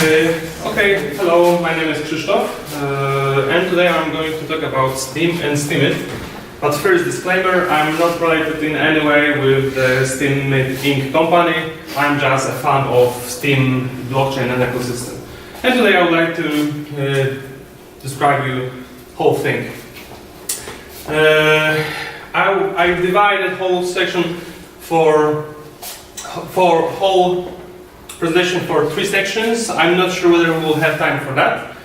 Okay, hello, my name is Krzysztof, and today I'm going to talk about Steem and Steemit. But first, disclaimer, I'm not related in any way with the Steemit Inc. company. I'm just a fan of Steem blockchain and ecosystem. And today I would like to describe you whole thing. I divided whole section for whole presentation for 3 sections. I'm not sure whether we will have time for that.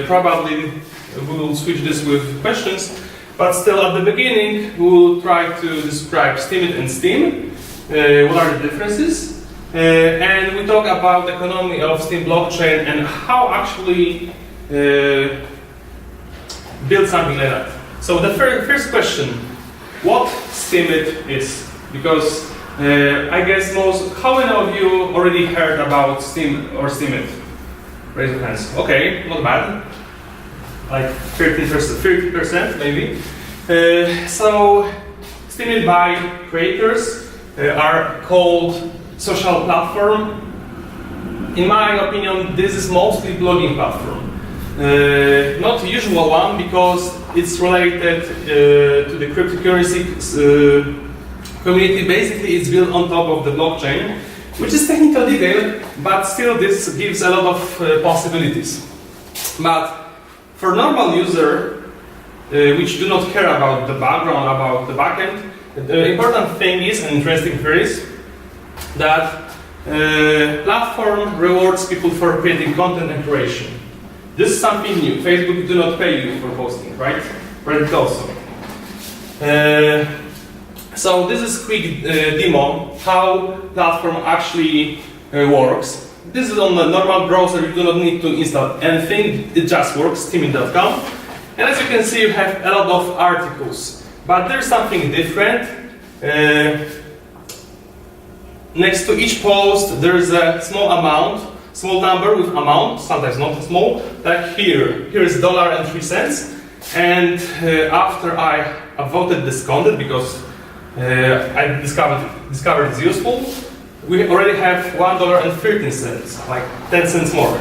Probably we will switch this with questions. But still, at the beginning, we will try to describe Steemit and Steem. What are the differences? And we talk about the economy of Steem blockchain and how actually build something like that. So the first question, what Steemit is? Because I guess how many of you already heard about Steem or Steemit? Raise your hands. Okay, not bad. Like 30% maybe. So Steemit by creators are called social platform. In my opinion, this is mostly blogging platform. Not the usual one because it's related to the cryptocurrency community. Basically, it's built on top of the blockchain, which is technical detail, but still this gives a lot of possibilities. But for normal user, which do not care about the background, about the backend, the important thing is, and interesting thing is, that platform rewards people for creating content and creation. This is something new. Facebook do not pay you for posting, right? Reddit also. So this is quick demo how platform actually works. This is on the normal browser. You do not need to install anything. It just works. Steemit.com. And as you can see, you have a lot of articles. But there's something different. Next to each post, there is a small number with amount, sometimes not small, like here. Here is $1.03. And after I upvoted this content because I discovered it's useful, we already have $1.13, like 10 cents more.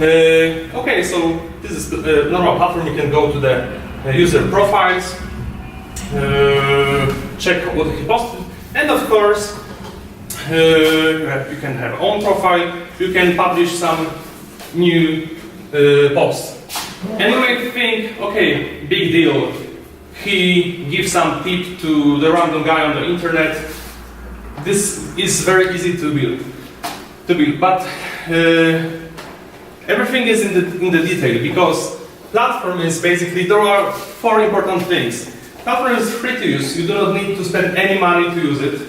Okay, so this is the normal platform. You can go to the user profiles, check what he posted, and of course, you can have own profile. You can publish some new posts. And you may think, okay, big deal. He gives some tip to the random guy on the internet. This is very easy to build. But everything is in the detail because platform is basically, there are 4 important things. Platform is free to use. You do not need to spend any money to use it.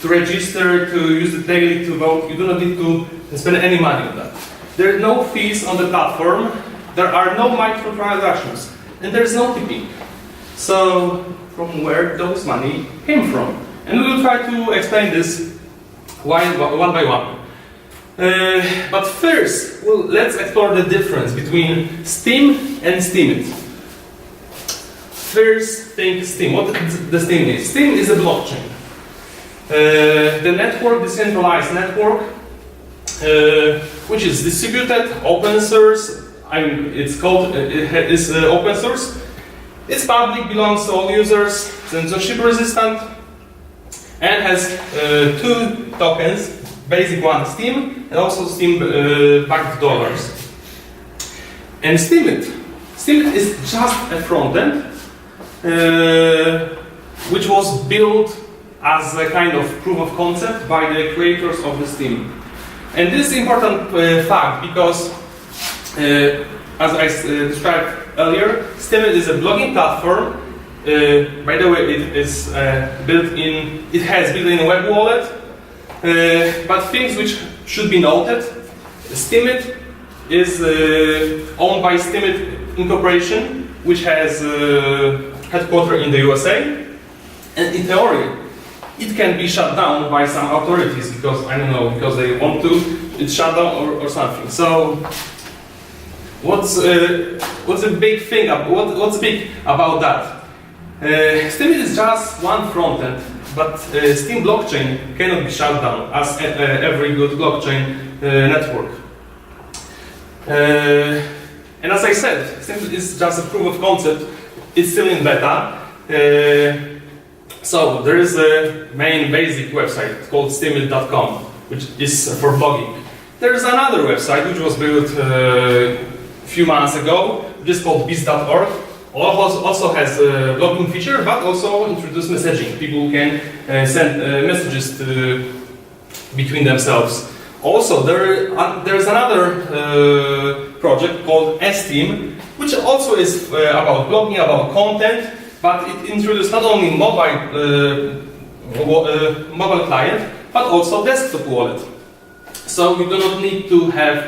To register, to use it daily, to vote, you do not need to spend any money on that. There are no fees on the platform. There are no microtransactions. And there is no tipping. So, from where those money came from? And we will try to explain this one by one. But first, let's explore the difference between Steem and Steemit. First thing, Steem. What the Steem is? Steem is a blockchain. The network, decentralized network, which is distributed, open source. It's called. It is open source. It's public, belongs to all users, censorship resistant, and has 2 tokens. Basic one, Steem, and also Steem backed dollars. And Steemit is just a frontend, which was built as a kind of proof of concept by the creators of the Steem. And this is important fact because, as I described earlier, Steemit is a blogging platform. By the way, it has built-in web wallet. But things which should be noted, Steemit is owned by Steemit Incorporation, which has headquarters in the USA. And in theory, it can be shut down by some authorities because, I don't know, because they want to, it's shut down or something. So, what's a big thing, what's big about that? Steemit is just one frontend but Steem blockchain cannot be shut down as every good blockchain network. And as I said, Steem is just a proof of concept. It's still in beta. So there is a main basic website called steemit.com, which is for blogging. There is another website which was built a few months ago, which is called biz.org. Also has a blogging feature, but also introduced messaging. People can send messages between themselves. Also, there is another project called Steem, which also is about blogging, about content, but it introduced not only mobile client, but also desktop wallet. So we do not need to have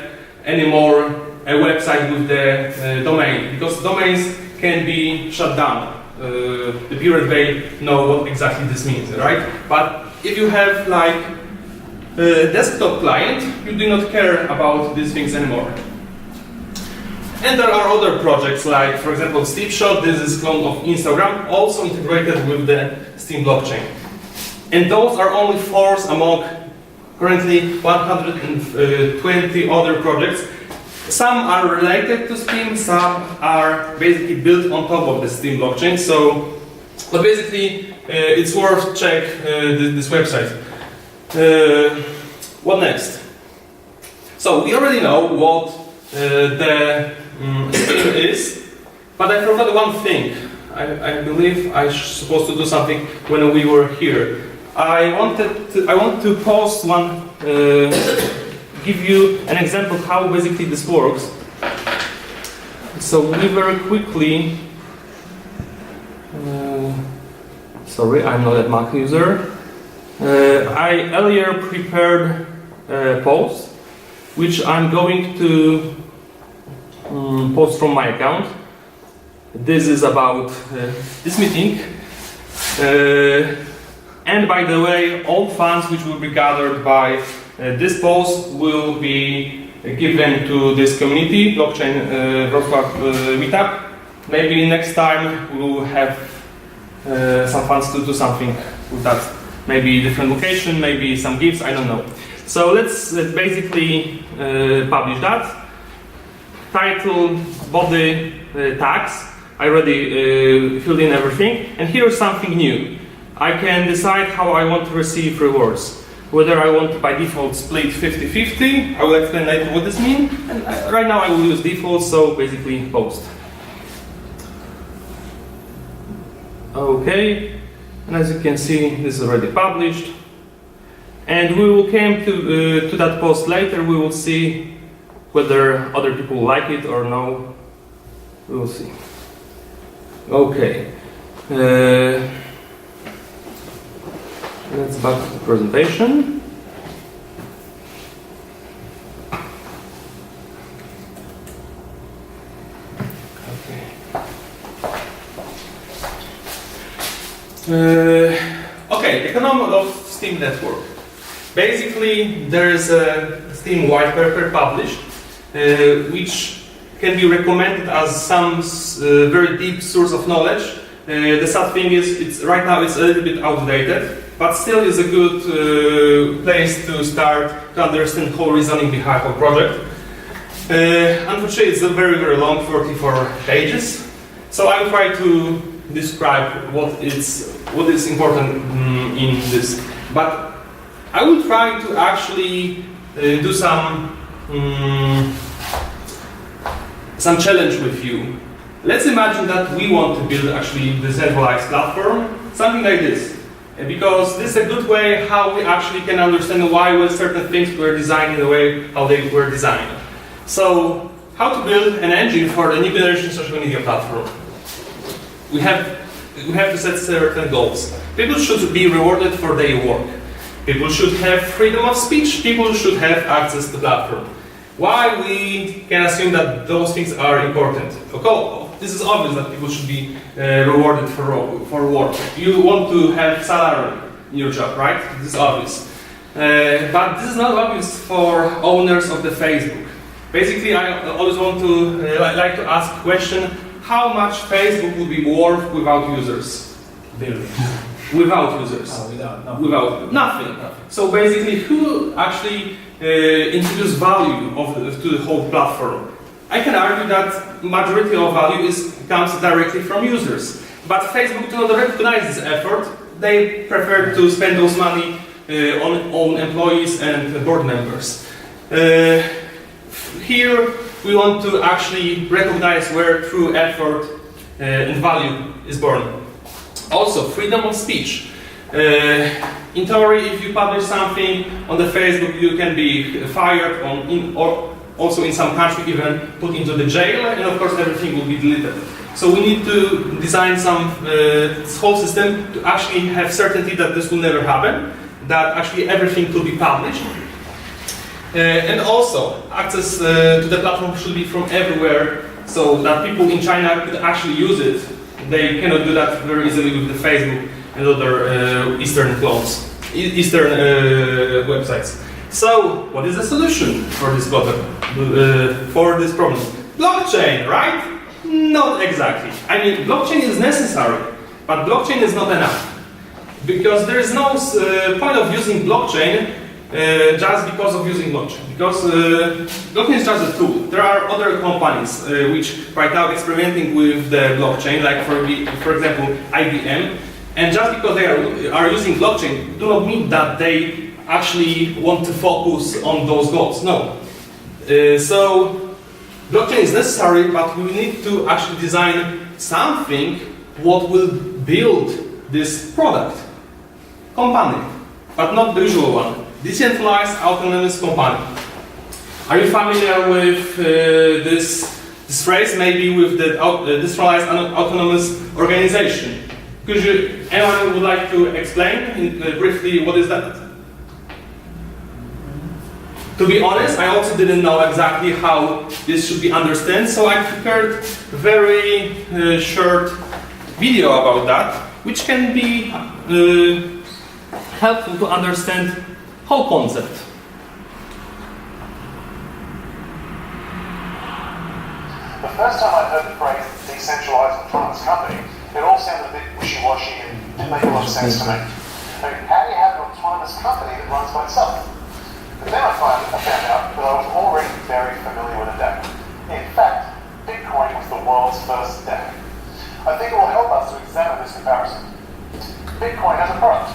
anymore a website with the domain, because domains can be shut down. The Pirate Bay know what exactly this means, right? But if you have like a desktop client, you do not care about these things anymore. And there are other projects like, for example, Steepshot. This is clone of Instagram, also integrated with the Steem blockchain. And those are only 4 among currently 120 other projects. Some are related to Steem, some are basically built on top of the Steem blockchain. So, but basically, it's worth check this website. What next? So we already know what the Steem is, but I forgot one thing. I believe I was supposed to do something when we were here. I want to post one. Give you an example how basically this works. So we very quickly. Sorry, I'm not a Mac user. I earlier prepared a post, which I'm going to post from my account. This is about this meeting. And by the way, all funds which will be gathered by this post will be given to this community, blockchain Wrocław Meetup. Maybe next time we will have some funds to do something with that. Maybe different location, maybe some gifts, I don't know. So let's basically publish that. Title, body, tags. I already filled in everything. And here's something new. I can decide how I want to receive rewards. Whether I want to by default split 50-50, I will explain later what this means. And right now I will use default, so basically post. Okay, and as you can see, this is already published. And we will come to that post later. We will see whether other people like it or no. We will see. Okay. Let's back to the presentation. Okay, economy of Steem network. Basically, there is a Steem white paper published, which can be recommended as some very deep source of knowledge. The sad thing is, right now it's a little bit outdated, but still is a good place to start to understand whole reasoning behind a project. Unfortunately, it's a very, very long, 44 pages. So I will try to describe what is important in this. But I will try to actually do some challenge with you. Let's imagine that we want to build actually a decentralized platform, something like this. Because this is a good way how we actually can understand why certain things were designed in the way how they were designed. So, how to build an engine for the new generation social media platform? We have to set certain goals. People should be rewarded for their work. People should have freedom of speech. People should have access to the platform. Why we can assume that those things are important? Okay, this is obvious that people should be rewarded for work. You want to have salary in your job, right? This is obvious. But this is not obvious for owners of the Facebook. Basically, I always want to like to ask a question: how much Facebook would be worth without users? Billions. Without users. Oh, Without nothing. So basically, who actually introduced value to the whole platform? I can argue that majority of value comes directly from users. But Facebook do not recognize this effort. They prefer to spend those money on employees and board members. Here we want to actually recognize where true effort and value is born. Also, freedom of speech. In theory, if you publish something on the Facebook, you can be fired or also in some country even put into the jail, and of course everything will be deleted. So we need to design some whole system to actually have certainty that this will never happen, that actually everything could be published. And also, access to the platform should be from everywhere, so that people in China could actually use it. They cannot do that very easily with the Facebook and other Eastern websites. So, what is the solution for this problem? Blockchain, right? Not exactly. I mean, blockchain is necessary, but blockchain is not enough. Because there is no point of using blockchain just because of using blockchain. Because blockchain is just a tool. There are other companies which right now experimenting with the blockchain, like for example IBM. And just because they are using blockchain, do not mean that they actually want to focus on those goals. No. So blockchain is necessary, but we need to actually design something what will build this product. Company, but not the usual one. Decentralized autonomous company. Are you familiar with this phrase? Maybe with the decentralized autonomous organization. Anyone would like to explain briefly what is that? To be honest, I also didn't know exactly how this should be understood, so I prepared a very short video about that, which can be helpful to understand whole concept. The first time I heard the phrase decentralized autonomous company, it all sounded a bit wishy-washy and didn't make a lot of sense to me. I mean, how do you have an autonomous company that runs by itself? But then I found out that I was already very familiar with a DAC. In fact, Bitcoin was the world's first DAC. I think it will help us to examine this comparison. Bitcoin has a product.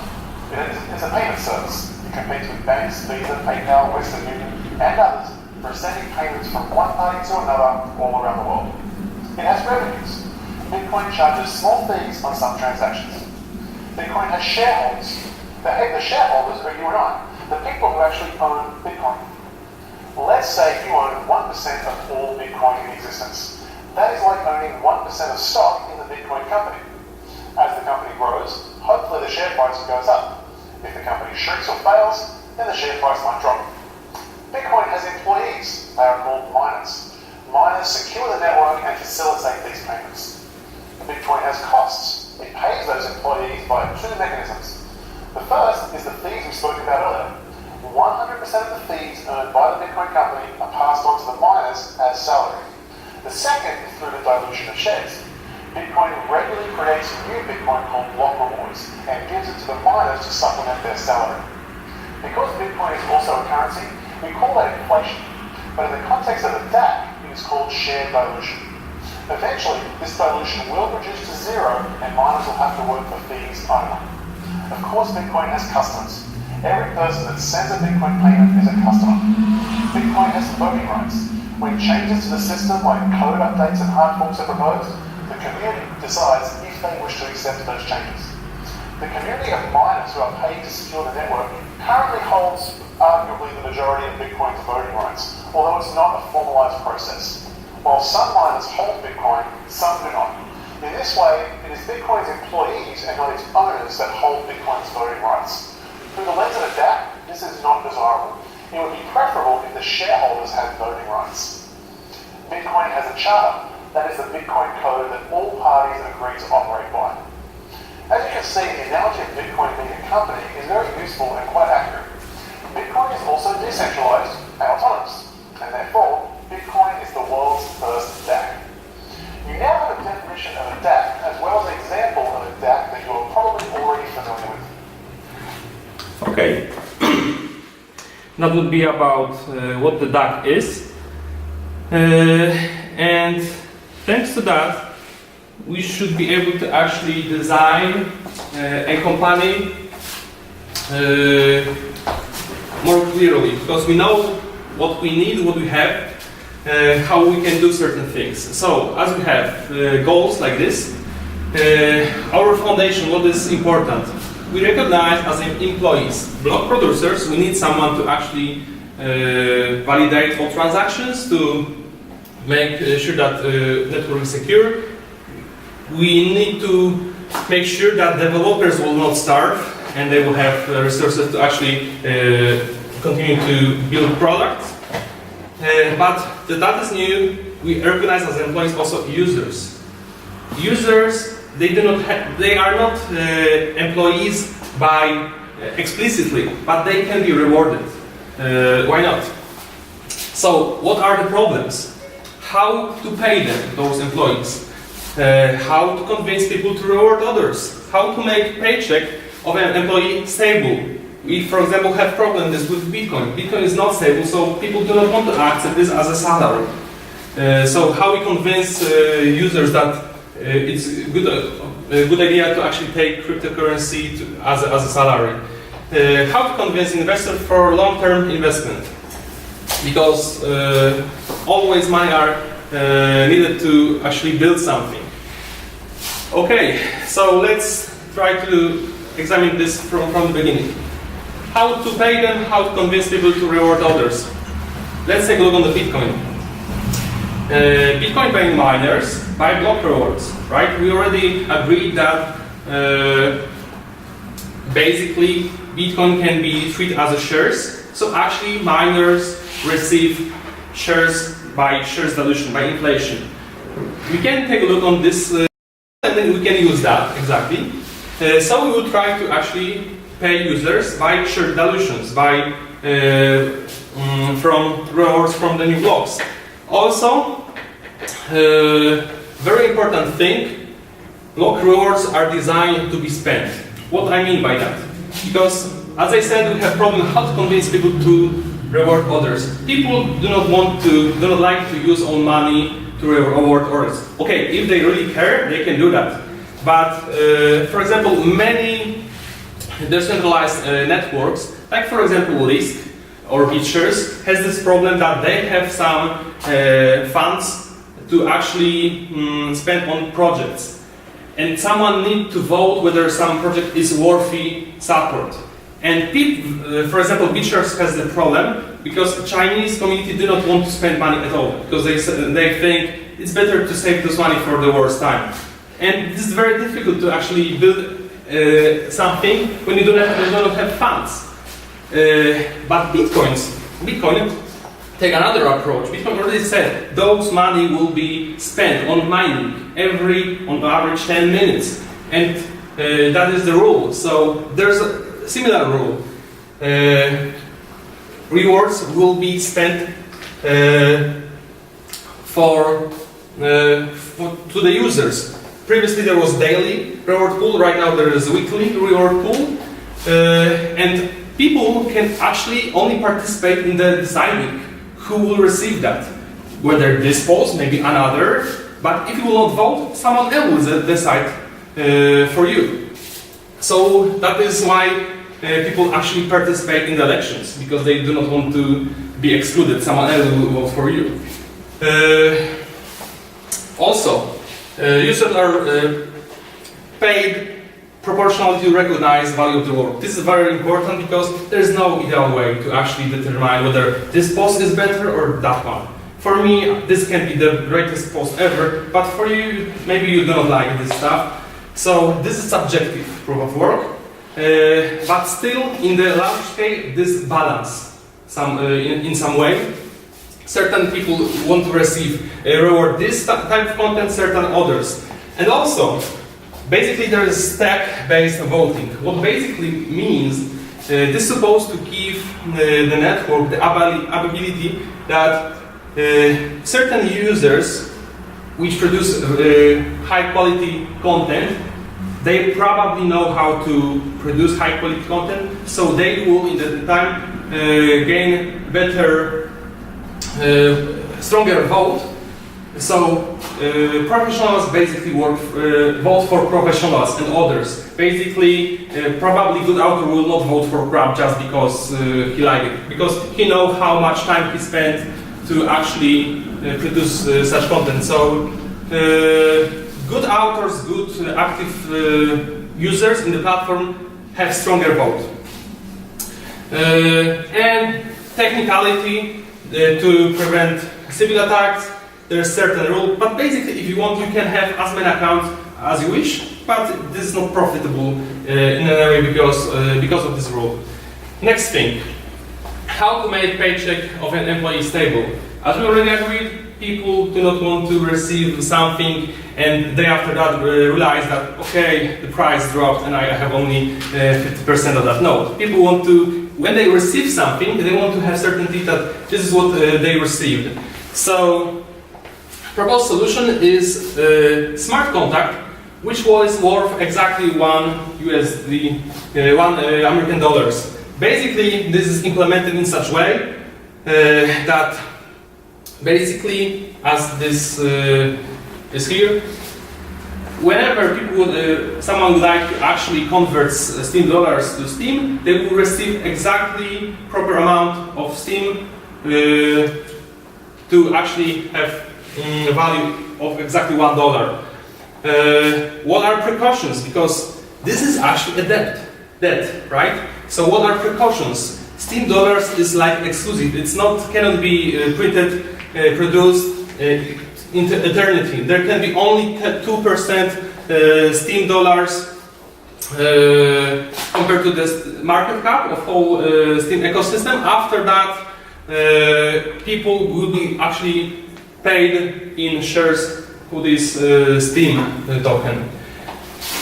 It's a payment service. It competes with banks, Visa, PayPal, Western Union, and others for sending payments from one party to another all around the world. It has revenues. Bitcoin charges small fees on some transactions. Bitcoin has shareholders. The shareholders are you and I, the people who actually own Bitcoin. Let's say you own 1% of all Bitcoin in existence. That is like owning 1% of stock in the Bitcoin company. As the company grows, hopefully the share price goes up. If the company shrinks or fails, then the share price might drop. Bitcoin has employees. They are called miners. Miners secure the network and facilitate these payments. Bitcoin has costs. It pays those employees by two mechanisms. The first is the fees we spoke about earlier. 100% of the fees earned by the Bitcoin company are passed on to the miners as salary. The second is through the dilution of shares. Bitcoin regularly creates new Bitcoin called block rewards and gives it to the miners to supplement their salary. Because Bitcoin is also a currency, we call that inflation. But in the context of a DAC, it is called share dilution. Eventually, this dilution will reduce to zero and miners will have to work for fees only. Of course, Bitcoin has customers. Every person that sends a Bitcoin payment is a customer. Bitcoin has voting rights. When changes to the system like code updates and hard forks are proposed, the community decides if they wish to accept those changes. The community of miners who are paid to secure the network currently holds arguably the majority of Bitcoin's voting rights, although it's not a formalized process. While some miners hold Bitcoin, some do not. In this way, it is Bitcoin's employees and not its owners that hold Bitcoin's voting rights. Through the lens of a DAC, this is not desirable. It would be preferable if the shareholders had voting rights. Bitcoin has a charter. That is the Bitcoin code that all parties agree to operate by. As you can see, the analogy of Bitcoin being a company is very useful and quite accurate. Bitcoin is also decentralized and autonomous, and therefore, Bitcoin is the world's first DAC. You now have a definition of a DAC as well as an example of a DAC that you are probably already familiar that would be about what the DAG is. And thanks to that, we should be able to actually design a company more clearly, because we know what we need, what we have, how we can do certain things. So, as we have goals like this, our foundation, what is important? We recognize as employees, block producers, we need someone to actually validate all transactions, to make sure that network is secure. We need to make sure that developers will not starve and they will have resources to actually continue to build products. But that is new. We recognize as employees also users. Users, they are not employees by explicitly, but they can be rewarded. Why not? So, what are the problems? How to pay them, those employees? How to convince people to reward others? How to make paycheck of an employee stable? We, for example, have problems with Bitcoin. Bitcoin is not stable, so people do not want to accept this as a salary. So how we convince users that it's a good idea to actually take cryptocurrency as a salary? How to convince investors for long-term investment? Because always money are needed to actually build something. Okay, so let's try to examine this from the beginning. How to pay them, how to convince people to reward others. Let's take a look on the Bitcoin. Bitcoin paying miners buy block rewards, right? We already agreed that basically Bitcoin can be treated as a shares. So actually miners receive shares by shares dilution, by inflation. We can take a look on this and then we can use that exactly. So we will try to actually pay users by share dilutions, by from rewards from the new blocks. Also, very important thing, block rewards are designed to be spent. What I mean by that? Because, as I said, we have problem how to convince people to reward others. People do not like to use own money to reward others. Okay, if they really care, they can do that. But, for example, many decentralized networks, like for example Lisk or BitShares, has this problem that they have some funds to actually spend on projects. And someone needs to vote whether some project is worthy support. And for example, BitShares has the problem because the Chinese community do not want to spend money at all, because they think it's better to save this money for the worst time. And this is very difficult to actually build something when you do not have funds. But Bitcoin take another approach. Bitcoin already said those money will be spent on mining on average 10 minutes, and that is the rule. So there's a similar rule. Rewards will be spent to the users. Previously there was daily reward pool, right now there is weekly reward pool, and people can actually only participate in the deciding who will receive that. Whether this post, maybe another, but if you will not vote, someone else will decide for you. So that is why people actually participate in the elections, because they do not want to be excluded, someone else will vote for you. Also, users are paid proportionally to recognize value of the work. This is very important because there is no ideal way to actually determine whether this post is better or that one. For me, this can be the greatest post ever, but for you, maybe you don't like this stuff. So this is subjective proof of work, but still in the large scale, this balance in some way. Certain people want to receive a reward this type of content, certain others. And also, basically there is stack-based voting. What basically means, this is supposed to give the network the ability that certain users which produce high quality content, they probably know how to produce high quality content, so they will in the time gain better, stronger vote. So professionals basically vote for professionals and others. Basically, probably good author will not vote for crap just because he liked it, because he knows how much time he spent to actually produce such content. So good authors, good active users in the platform have stronger vote. And technicality to prevent civil attacks. There's certain rule, but basically, if you want, you can have as many accounts as you wish. But this is not profitable in any way because of this rule. Next thing, how to make paycheck of an employee stable. As we already agreed, people do not want to receive something and day after that realize that okay, the price dropped and I have only 50% of that. No, people want to, when they receive something, they want to have certainty that this is what they received. So proposed solution is smart contract, which was worth exactly $1 American dollars. Basically, this is implemented in such way that basically, as this is here, whenever people someone would like to actually convert Steem dollars to Steem, they will receive exactly proper amount of Steem to actually have value of exactly $1. What are precautions? Because this is actually a debt, right? So what are precautions? Steem dollars is like exclusive. It's not cannot be printed, produced into eternity. There can be only 2% Steem dollars compared to the market cap of whole Steem ecosystem. After that, people will be actually paid in shares to this Steem token.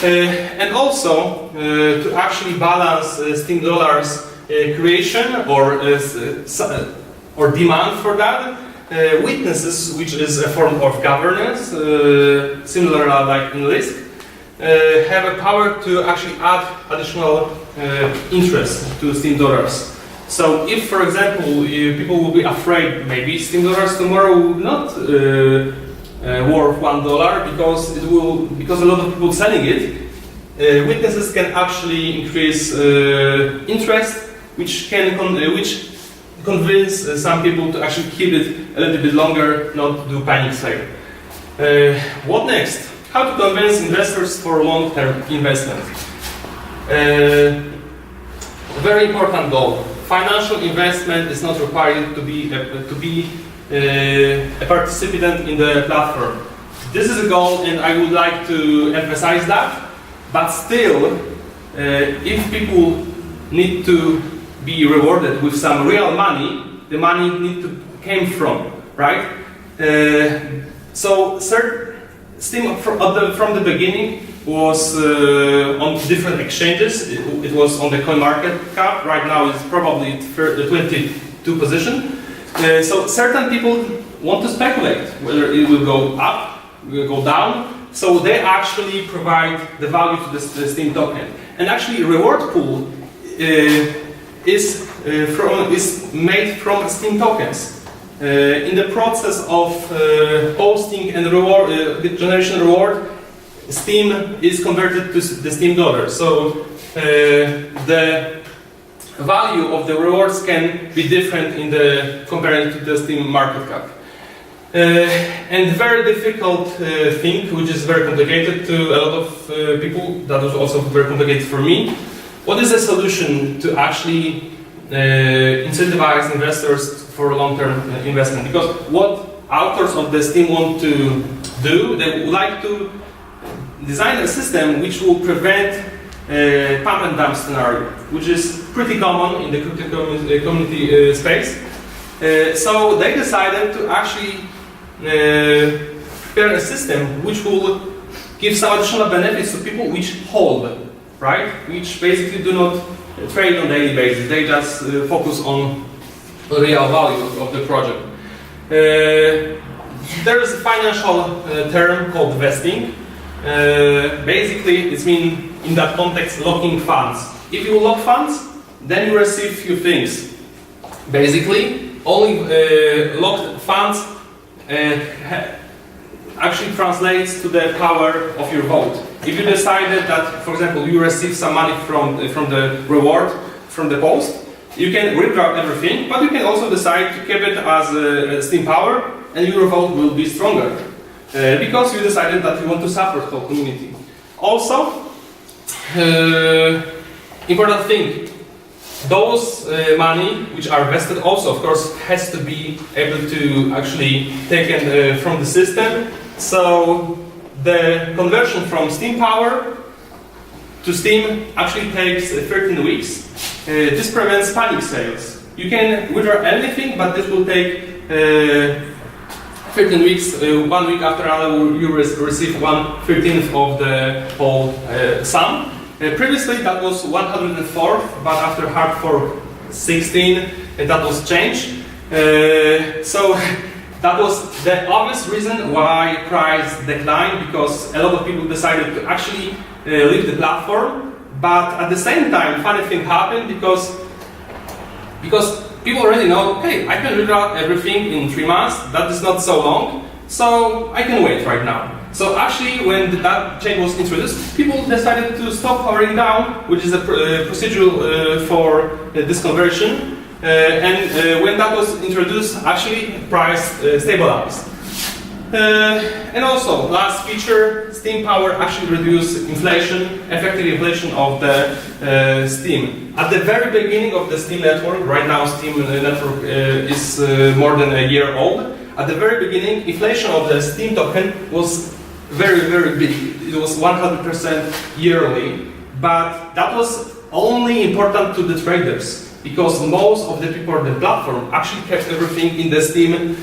And also, to actually balance Steem dollars creation or demand for that, witnesses, which is a form of governance, similar like in Lisk, have a power to actually add additional interest to Steem dollars. So if, for example, people will be afraid maybe Steem dollars tomorrow will not worth $1 because a lot of people selling it, witnesses can actually increase interest, which convince some people to actually keep it a little bit longer, not do panic sale. What next? How to convince investors for long-term investment? Very important goal. Financial investment is not required to be a participant in the platform. This is a goal, and I would like to emphasize that. But still, if people need to be rewarded with some real money, the money need to came from, right? So Steem from the beginning was on different exchanges. It was on the CoinMarketCap. Right now it's probably the 22 position. So certain people want to speculate whether it will go up, will go down. So they actually provide the value to the Steem token. And actually, reward pool is made from Steem tokens. In the process of posting and reward generation reward, Steem is converted to the Steem dollar. So the value of the rewards can be different compared to the Steem market cap. And very difficult thing, which is very complicated to a lot of people, that was also very complicated for me. What is the solution to actually incentivize investors for long-term investment? Because what authors of the Steem want to do, they would like to design a system which will prevent pump and dump scenario, which is pretty common in the crypto community space. So they decided to actually prepare a system which will give some additional benefits to people which hold, right? Which basically do not trade on a daily basis. They just focus on the real value of the project. There is a financial term called vesting. Basically, it means in that context locking funds. If you lock funds, then you receive few things. Basically, only locked funds actually translates to the power of your vote. If you decided that, for example, you receive some money from the reward from the post, you can withdraw everything, but you can also decide to keep it as a Steem power, and your vote will be stronger because you decided that you want to support the whole community. Also, important thing, those money which are vested also, of course, has to be able to actually taken from the system. So the conversion from Steem power to Steem actually takes 13 weeks. This prevents panic sales. You can withdraw anything, but this will take 13 weeks. 1 week after another, you receive 1/13 of the whole sum. Previously that was 104, but after hard fork 16, that was changed. So that was the obvious reason why price declined, because a lot of people decided to actually leave the platform. But at the same time, funny thing happened because people already know, hey, I can withdraw everything in 3 months. That is not so long, so I can wait right now. So actually, when that change was introduced, people decided to stop powering down, which is a procedure for this conversion. And when that was introduced, actually price stabilized. And also, last feature, Steem power actually reduces inflation, effective inflation of the Steem. At the very beginning of the Steem network, right now Steem network is more than a year old. At the very beginning, inflation of the Steem token was very, very big. It was 100% yearly, but that was only important to the traders, because most of the people on the platform actually kept everything in the Steem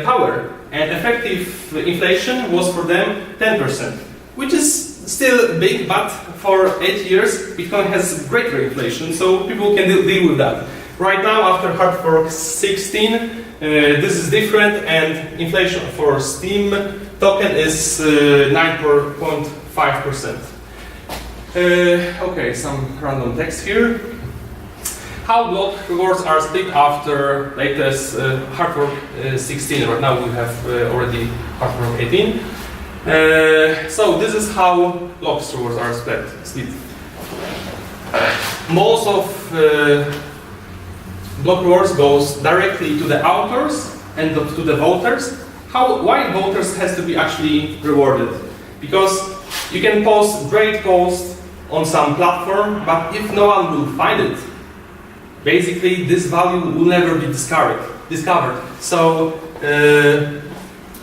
power. And effective inflation was for them 10%, which is still big, but for 8 years Bitcoin has greater inflation, so people can deal with that. Right now, after hard fork 16, this is different, and inflation for Steem token is 9.5%. Okay, some random text here. How block rewards are split after latest hard fork 16. Right now we have already hard fork 18. So this is how block rewards are split. Most of block rewards goes directly to the authors and to the voters. Why voters has to be actually rewarded? Because you can post great posts on some platform, but if no one will find it, basically this value will never be discovered. So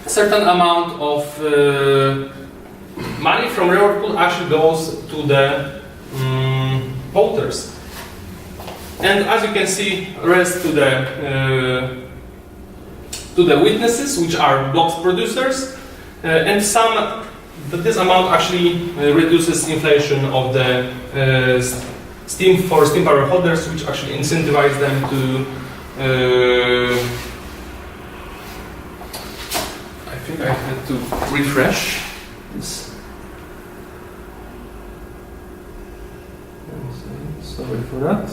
certain amount of money from reward pool actually goes to the voters, and as you can see, rest to the witnesses, which are blocks producers, and this amount actually reduces inflation of the Steem for Steem power holders, which actually incentivize them to. I think I had to refresh this. Sorry for that.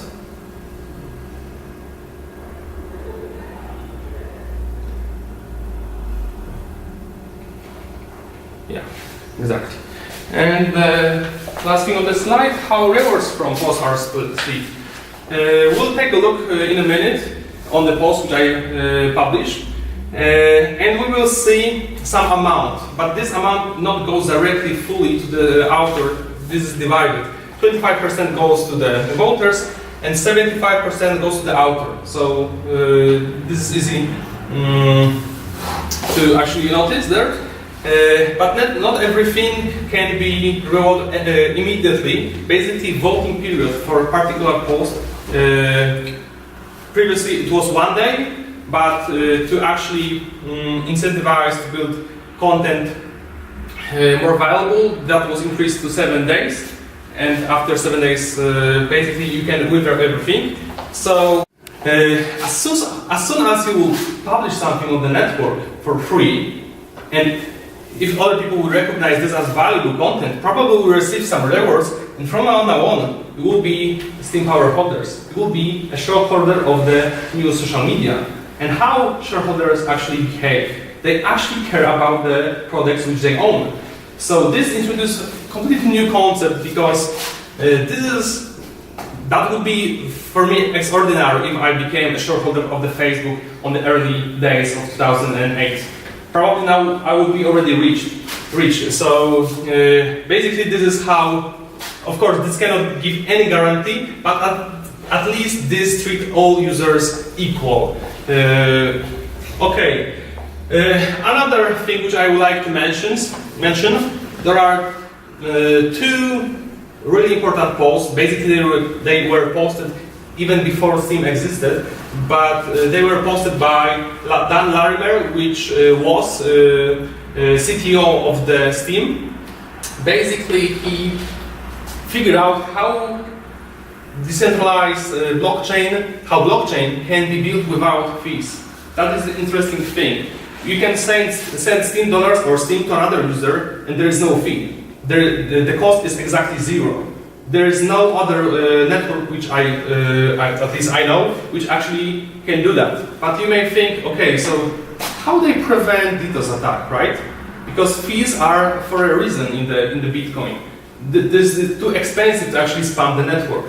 Yeah, exactly. And last thing on the slide, how rewards from posts are split. We'll take a look in a minute on the post which I published, and we will see some amount, but this amount not goes directly fully to the author. This is divided. 25% goes to the voters and 75% goes to the author. So this is easy to actually notice there. But not everything can be rewarded immediately. Basically, voting period for a particular post, previously it was 1 day, but to actually incentivize to build content more valuable, that was increased to 7 days. And after 7 days, basically you can withdraw everything. So as soon as you will publish something on the network for free, and if other people will recognize this as valuable content, probably will receive some rewards, And from now on, you will be Steem Power holders. You will be a shareholder of the new social media. And how shareholders actually behave. They actually care about the products which they own. So this introduces a completely new concept because that would be for me extraordinary if I became a shareholder of the Facebook on the early days of 2008. Probably now I would be already rich. So basically this is how, of course this cannot give any guarantee, but at least this treat all users equal. Okay. Another thing which I would like to mention, there are two really important posts. Basically, they were posted even before Steem existed, but they were posted by Dan Larimer, which was CTO of the Steem. Basically, he figured out how decentralized how blockchain can be built without fees. That is the interesting thing. You can send Steem dollars or Steem to another user, and there is no fee. The cost is exactly zero. There is no other network which at least I know, which actually can do that. But you may think, okay, so how they prevent DDoS attack, right? Because fees are for a reason in the Bitcoin. This is too expensive to actually spam the network.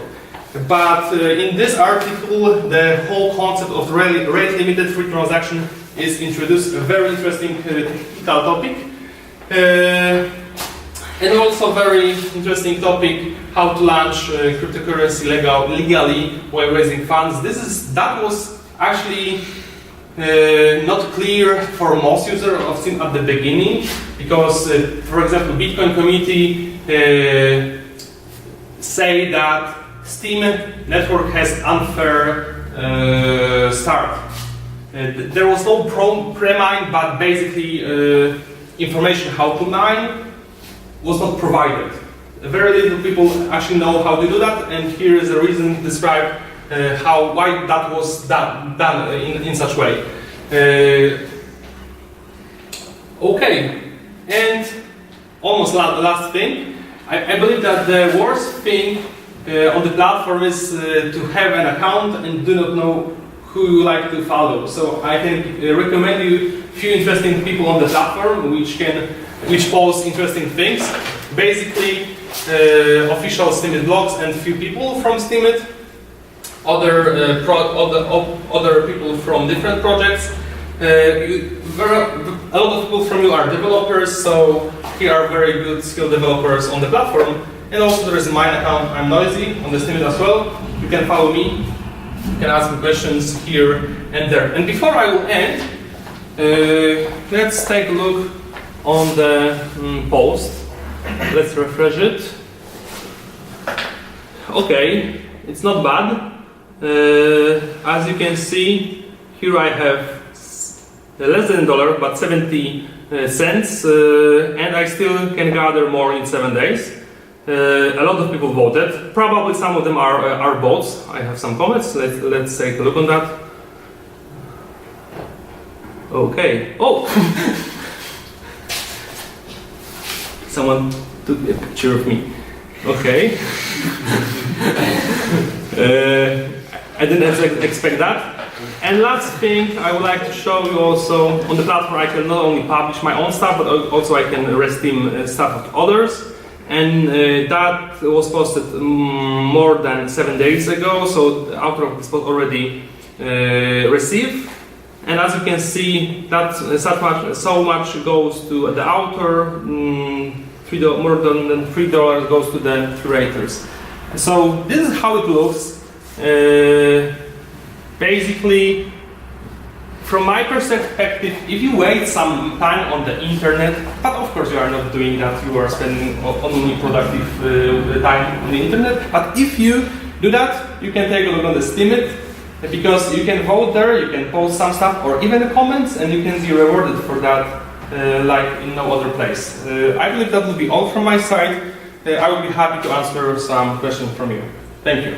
But in this article, the whole concept of rate limited free transaction is introduced, a very interesting technical topic. And also very interesting topic, how to launch cryptocurrency legally while raising funds. That was actually not clear for most users of Steem at the beginning, because for example, Bitcoin community say that Steem network has unfair start. There was no pre-mine, but basically information how to mine was not provided. Very little people actually know how to do that, and here is a reason described why that was done in such way. Okay, and almost last thing, I believe that the worst thing on the platform is to have an account and do not know who you like to follow. So I can recommend you a few interesting people on the platform which post interesting things. Basically, official Steemit blogs and few people from Steemit, other people from different projects. A lot of people from you are developers, so here are very good skilled developers on the platform. And also there is a mine account, I'm Noisy, on the Steemit as well. You can follow me, you can ask me questions here and there. And before I will end, let's take a look on the post. Let's refresh it. Okay, it's not bad. As you can see, here I have less than $1, but 70 cents, and I still can gather more in 7 days. A lot of people voted. Probably some of them are bots. I have some comments. Let's take a look on that. Okay. Oh! Someone took a picture of me. Okay. I didn't expect that. And last thing, I would like to show you also, on the platform I can not only publish my own stuff, but also I can redeem stuff of others. And that was posted more than 7 days ago, so the author of this post already received. And as you can see, that so much goes to the author, more than $3 goes to the curators. So this is how it looks. Basically, from my perspective, if you wait some time on the internet, but of course you are not doing that, you are spending only productive time on the internet, but if you do that, you can take a look on the Steemit, because you can vote there, you can post some stuff, or even comments, and you can be rewarded for that like in no other place. I believe that will be all from my side. I will be happy to answer some questions from you. Thank you.